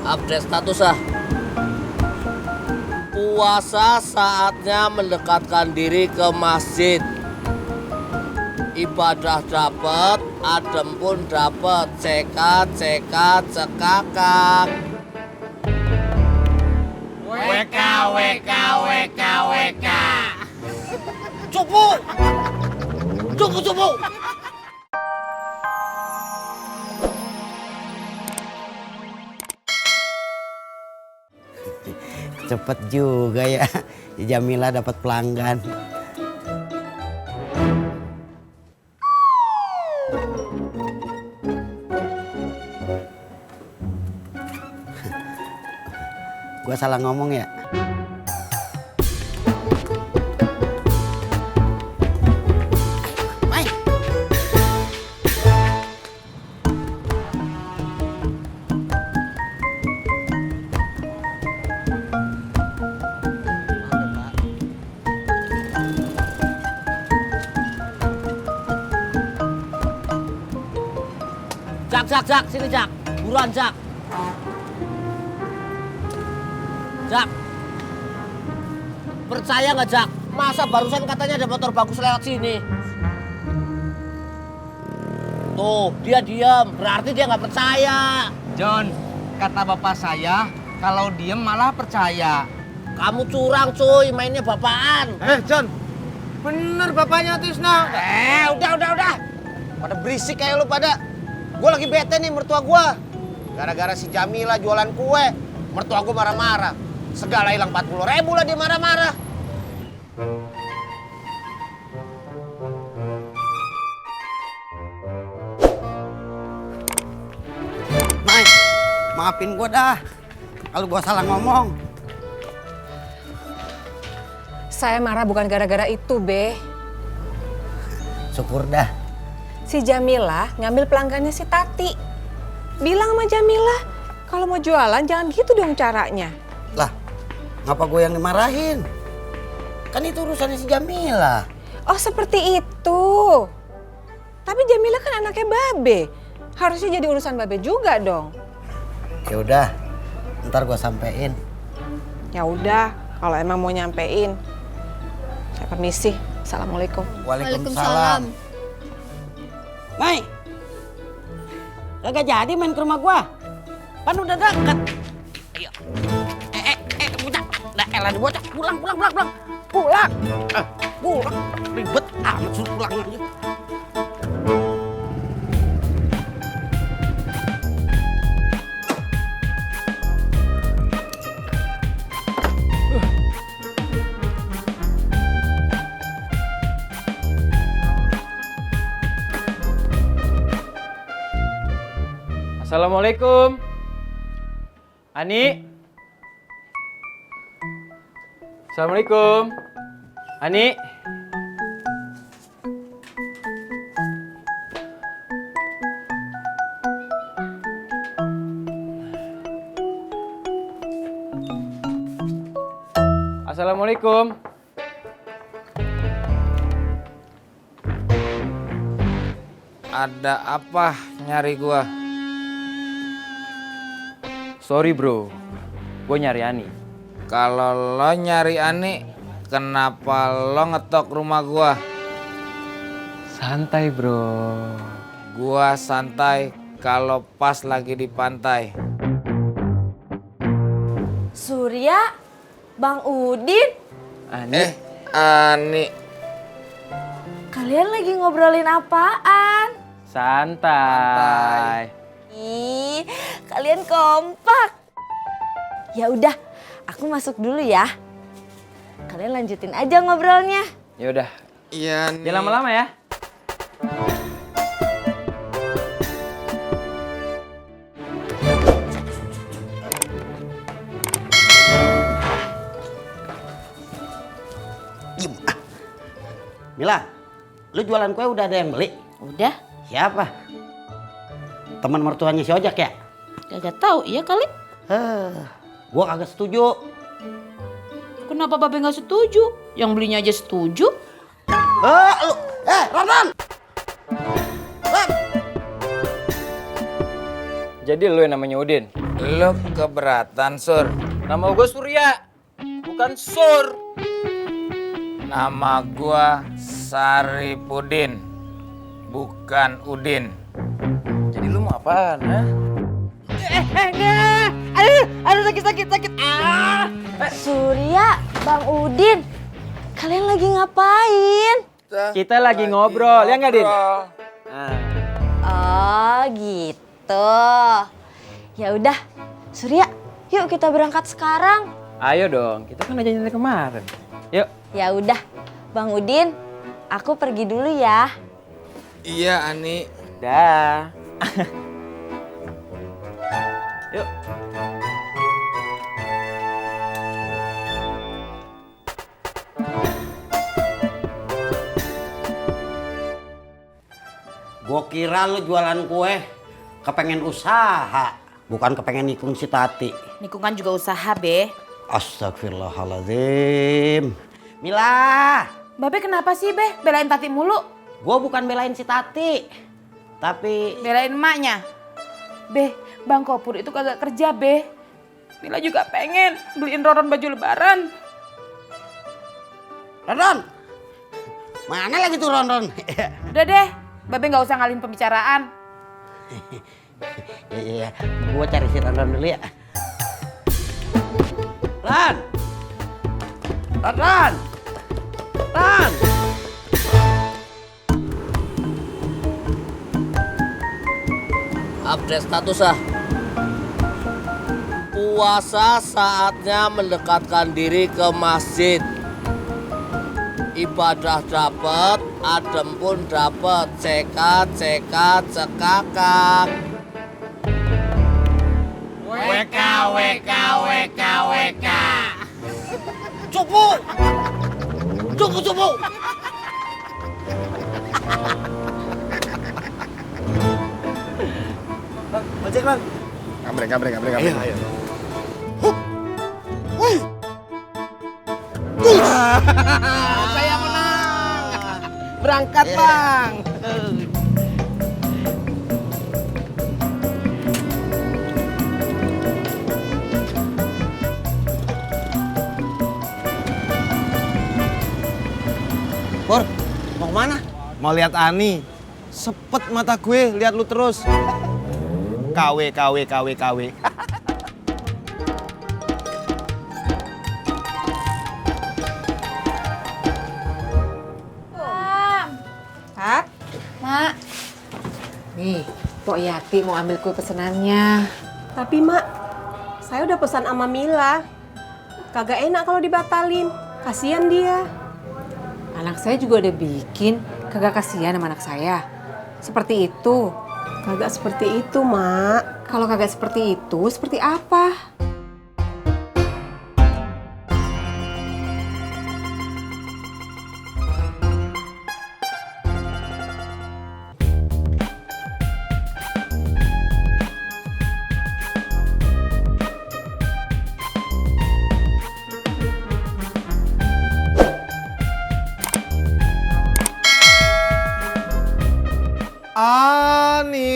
Update status ah. Puasa saatnya mendekatkan diri ke masjid. Ibadah dapat, adem pun dapat. Cekat, cekat, cekakak. WK, WK, WK, WK. Cupu! Cupu, cupu! Cepet juga ya, Jamila dapat pelanggan. Gua salah ngomong ya? Jak, sini Jak. Buruan Jak. Jak. Percaya nggak Jak? Masa barusan katanya ada motor bagus lewat sini? Tuh, dia diam. Berarti dia nggak percaya. John, kata bapak saya, kalau diem malah percaya. Kamu curang cuy, mainnya bapaan. John, bener bapaknya Tisna. Udah. Pada berisik kayak lu pada. Gue lagi bete nih mertua gue. Gara-gara si Jamila jualan kue. Mertua gue marah-marah. Segala hilang 40.000 lah dia marah-marah. Mai, maafin gua dah kalau gua salah ngomong. Saya marah bukan gara-gara itu, Be. Syukur dah. Si Jamila ngambil pelanggannya si Tati. Bilang sama Jamila, kalau mau jualan jangan gitu dong caranya. Lah, ngapa gue yang dimarahin? Kan itu urusannya si Jamila. Oh, seperti itu. Tapi Jamila kan anaknya Babe. Harusnya jadi urusan Babe juga dong. Ya udah, ntar gue sampein. Ya udah, kalau emang mau nyampein. Saya permisi. Assalamualaikum. Waalaikumsalam. Mai, kagak jadi main ke rumah gua. Kan udah deket. Ayo. Bocah. Nah, elah di bocah. Pulang. Pulang. Pulang. Ribet amat suruh pulang aja. Assalamualaikum. Ani. Assalamualaikum. Ani. Assalamualaikum. Ada apa nyari gua? Sorry bro, gue nyari Ani. Kalau lo nyari Ani, kenapa lo ngetok rumah gua? Santai bro. Gua santai kalau pas lagi di pantai. Surya, Bang Udin, Ani. Ani. kalian lagi ngobrolin apaan? Santai. Ih, kalian kompak. Ya udah, aku masuk dulu ya. Kalian lanjutin aja ngobrolnya. Ya udah. Iya nih. Jangan lama-lama ya. Mila, lu jualan kue udah ada yang beli? Udah, Siapa? Teman mertuanya si Ojak ya? kagak tahu iya kali. Gua kagak setuju. Kenapa Babe nggak setuju? Yang belinya aja setuju. Ronan! Jadi lu yang namanya Udin? Lu keberatan, Sur? Nama gue Surya, bukan Sur. Nama gua Saripudin, bukan Udin. Jadi lu mau apaan, ha? Enggak. Aduh sakit. Surya, Bang Udin, kalian lagi ngapain? Kita lagi ngobrol, ya nggak, Din? Oh gitu. Ya udah, Surya, yuk kita berangkat sekarang. Ayo dong, kita kan udah janjian kemarin. Yuk. Ya udah, Bang Udin, aku pergi dulu ya. Iya, Ani. Dah. Yuk. Gua kira lu jualan kue kepengen usaha, bukan kepengen nikung si Tati. Nikung kan juga usaha, Be. Astagfirullahaladzim. Mila, Babe kenapa sih, Be? Belain Tati mulu? gua bukan belain si Tati, tapi Belain emaknya. Be, Bang Kopur itu kagak kerja, Be. Mila juga pengen beliin Roron baju lebaran. Ron, mana lagi tuh Ron? Udah deh, Babe nggak usah ngalihin pembicaraan. Iya, gua cari si Ron dulu ya. Ron. Update status ah. Puasa saatnya mendekatkan diri ke masjid. Ibadah dapat, adem pun dapat. Cekat, cekakak. WK. Cupu. Ojek, Bang. Gabrek. Ayo. Saya menang. Berangkat, Bang. Pur, mau kemana? Mau lihat Ani. Sepet mata gue, lihat lu terus. KW. Tat, Mak, nih, Pok Yati mau ambil kue pesenannya. Tapi Mak, saya udah pesan sama Mila. Kagak enak kalau dibatalin. Kasihan dia. Anak saya juga udah bikin, kagak kasihan sama anak saya. Seperti itu. Kagak seperti itu, Mak. Kalau kagak seperti itu, seperti apa? Ani.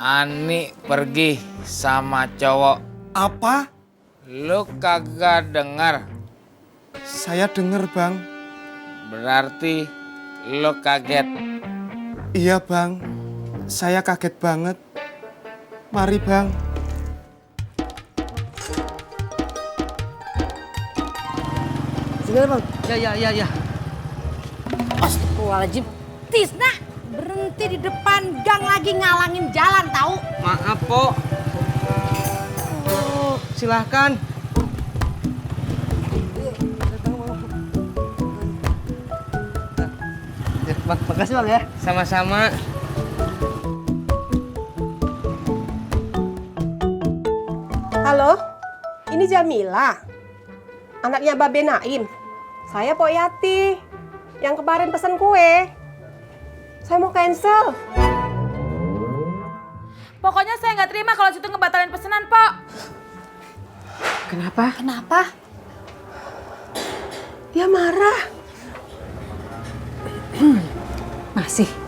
Ani pergi sama cowok. Apa? Lu kagak dengar? Saya denger, Bang. Berarti lu kaget. Iya, Bang. Saya kaget banget. Mari, Bang. Sebentar, Bang. Ya. Astagfirullahaladzim. Tisna, berhenti di depan gang lagi ngalangin jalan tahu. Maaf, Po. Oh, silahkan. Ya, Bang, makasih, Bang ya. Sama-sama. Halo, ini Jamila. Anaknya Babe Naim. Saya Pok Yati. Yang kemarin pesan kue. Saya mau cancel. pokoknya saya nggak terima kalau situ ngebatalin pesanan, Pok. Kenapa? Kenapa? Dia marah. Masih.